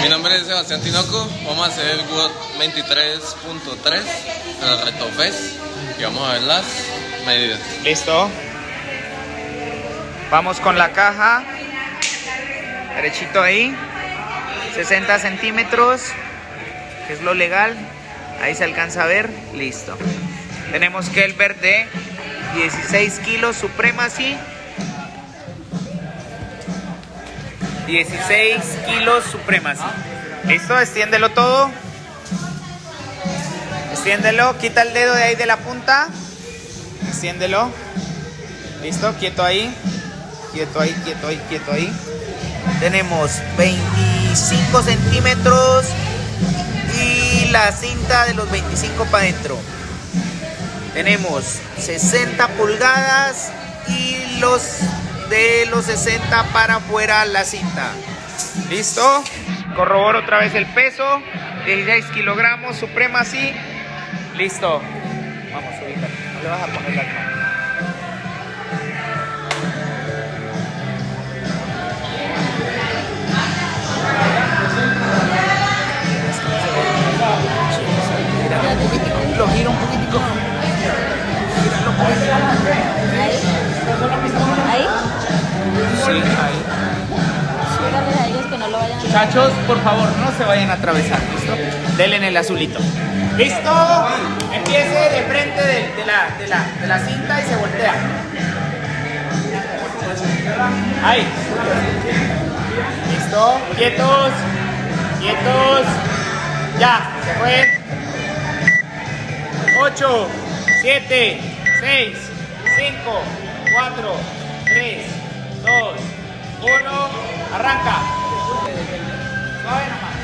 Mi nombre es Sebastián Tinoco, vamos a hacer el WOD 23.3 del reto FES y vamos a ver las medidas. Listo. Vamos con la caja, derechito ahí, 60 centímetros, que es lo legal, ahí se alcanza a ver, listo. Tenemos Kelber de 16 kilos Supremacy, 16 kilos Supremacy. Listo, extiéndelo todo. Extiéndelo, quita el dedo de ahí de la punta. Extiéndelo. Listo, quieto ahí. Quieto ahí, quieto ahí, quieto ahí. Tenemos 25 centímetros y la cinta de los 25 para adentro. Tenemos 60 pulgadas y los de los 60 para afuera la cinta. Listo. Corroboro otra vez el peso. 16 kilogramos Supremacy. Listo. Vamos a ubicar. No le vas a poner la mano. Lo giro un poquitico. Gíralo un poquitico. ¿Ahí? Sí, ahí. Dígales a ellos que no lo vayan a... Muchachos, por favor, no se vayan a atravesar, ¿listo? Denle en el azulito. ¿Listo? Empiece de frente de la cinta y se voltea. Ahí. ¿Listo? Quietos. Quietos. Ya, se fue. 8, 7, 6, 5, 4, 3, 2, 1, arranca. Suave nomás.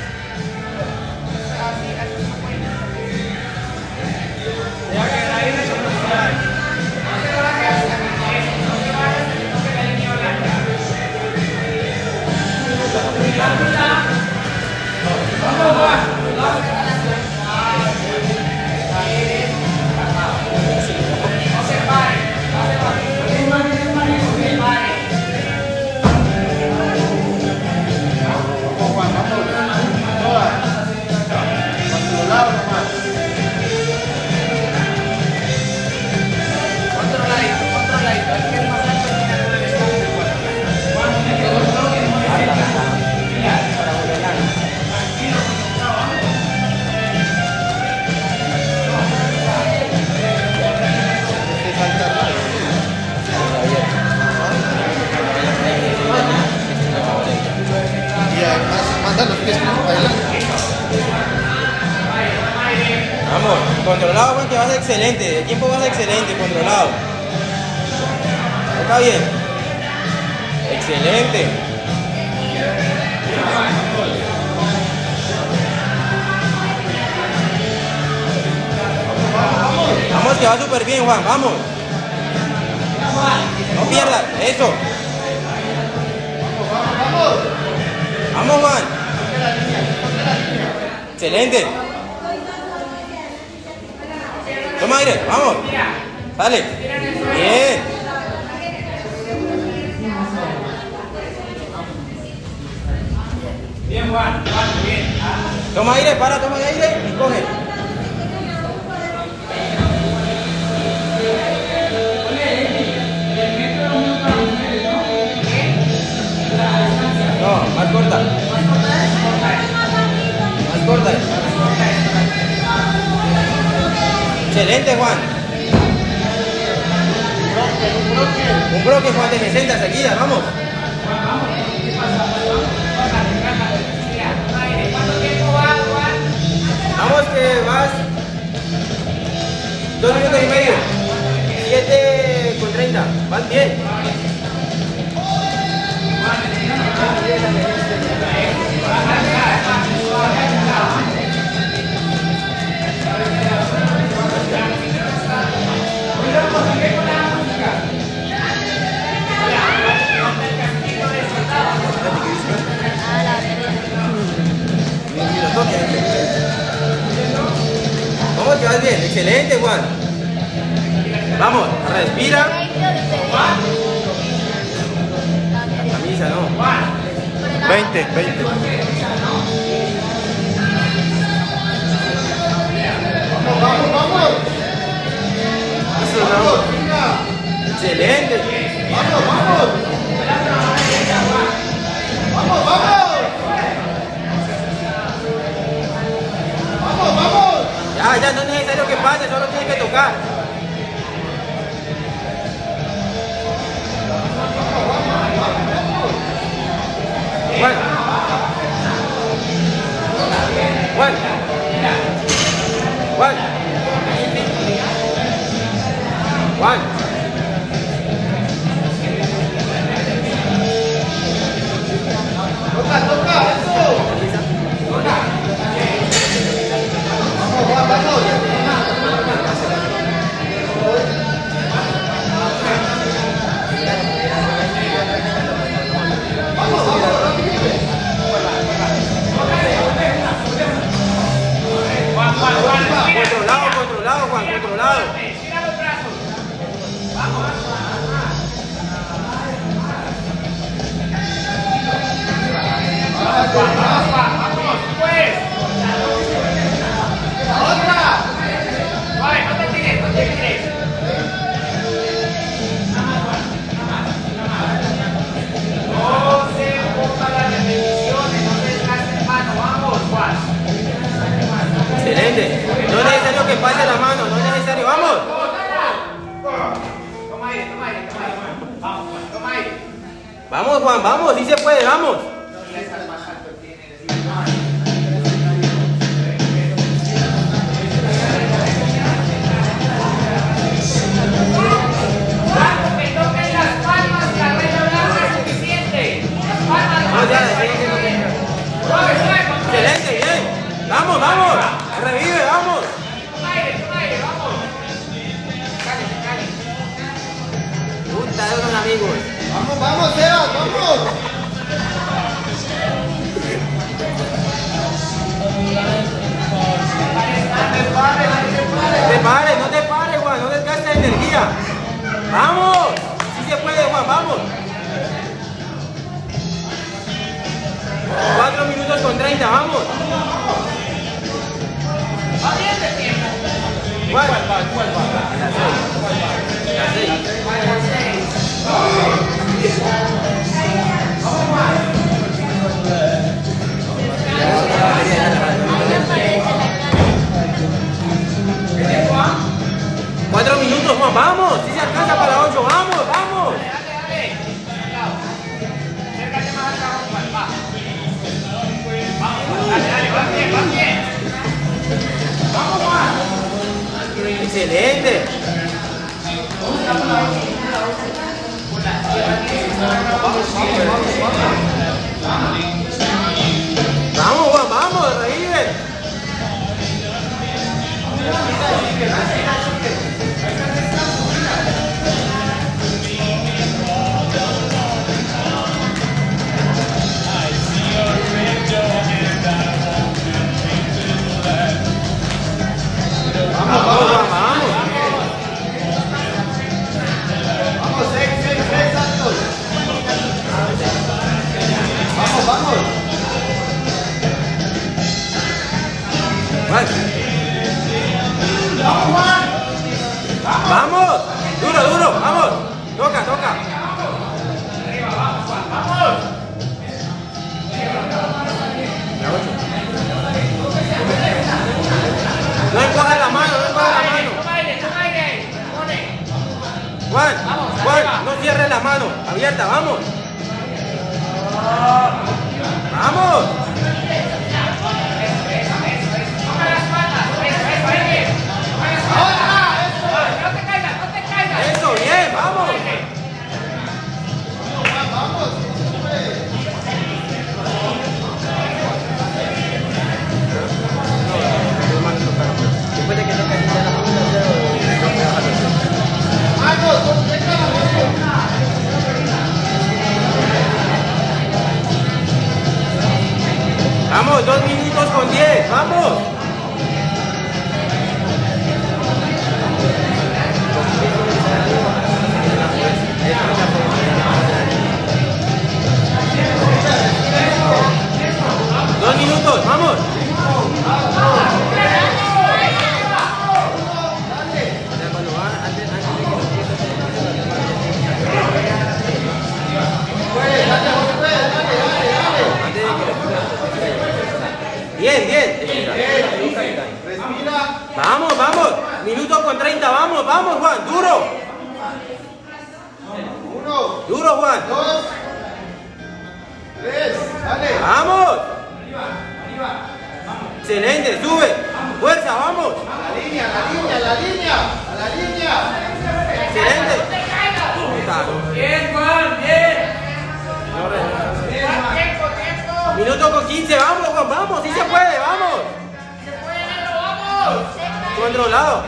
Vamos, controlado, Juan, que vas excelente. El tiempo vas excelente, controlado. ¿Está bien? Excelente. Vamos, que va súper bien, Juan, vamos. No pierdas, eso. Vamos, Juan. Excelente. Toma aire, vamos. Sale. Bien. Bien, Juan, bien. Toma aire, toma aire y coge. No, más corta. Más corta. Excelente, Juan. Un bloque, Juan, de 60 seguidas, vamos. Vamos, que vas 2 minutos y medio. 7:30. Van bien. Vamos, que vas bien. Excelente, Juan. Vamos, respira. La camisa, ¿no? 20. sacar. Bueno. Bueno. Bueno. Bueno. Toca, toca, eso. Toca. Vamos, vamos. Controlado, controlado, Juan, controlado. Excelente. No es necesario que pase la mano, no es necesario. ¡Vamos! Toma aire, toma aire, toma aire. Vamos, toma aire. Vamos, Juan, vamos, sí se puede, vamos. No, ya, excelente, bien. Vamos, vamos. Revive, vamos. Puta, de unos amigos. Vamos, vamos, Sebas, vamos. No te pares, no te pares, Juan, no desgastes energía. Vamos, sí se puede, Juan, vamos. 4 minutos con 30, vamos. ¿Cuál va? La 6. Cuatro minutos, Juan, vamos. Si se alcanza para 8, vamos, vamos. Excelente. Vamos, Juan, vamos, revive. Vamos, vamos, vamos. Vamos, 6 saltos. Vamos, vamos. Vamos, duro, duro, vamos. Toca, toca. No encoja la mano, no encoja la mano. Juan, Juan, no cierres la mano, abierta, vamos. Vamos. Eso, bien, vamos. Después de que toca la vamos, 2 minutos con 10, vamos. Dos minutos, vamos. Bien, bien. Respira. Vamos, vamos. Minuto con 30, vamos, vamos, Juan, duro. 1, Duro, Juan. 2, 3, dale. Vamos. Excelente, sube. Fuerza, vamos. A la línea, a la línea, a la línea, a la línea. Excelente. Bien, Juan, bien. Minuto con 15, vamos, Juan, vamos, sí se puede, vamos. Controlado.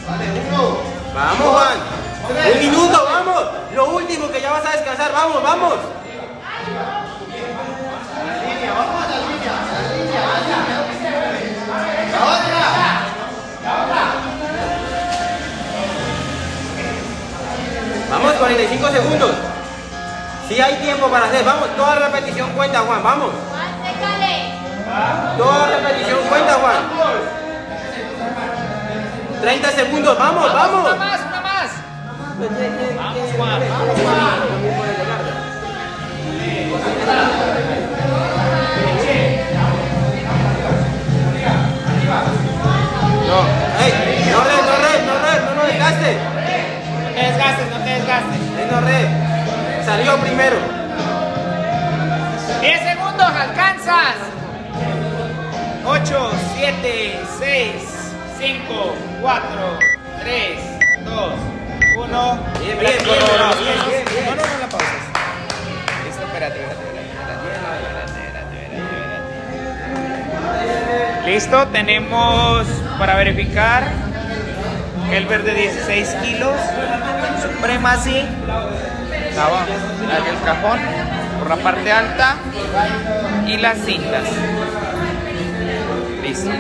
Dale, 1. Vamos, Juan. Un minuto, vamos. Lo último que ya vas a descansar, vamos, vamos. Vamos, 45 segundos. Si hay tiempo para hacer, vamos, toda repetición cuenta, Juan, vamos. Toda repetición cuenta, Juan. 30 segundos, vamos, vamos. Una más, una más. Vamos, Juan, vamos, Juan. No, hey, no desgastes. No te desgastes, no te desgastes. No red. Salió primero. 10 segundos, alcanzas. 8, 7, 6, 5, 4, 3, 2, 1. Bien, bien, bien, bien. No, la pauses. Listo, espérate. Listo, tenemos para verificar que el verde 16 kilos, Supremacy, el cajón por la parte alta y las cintas. Listo.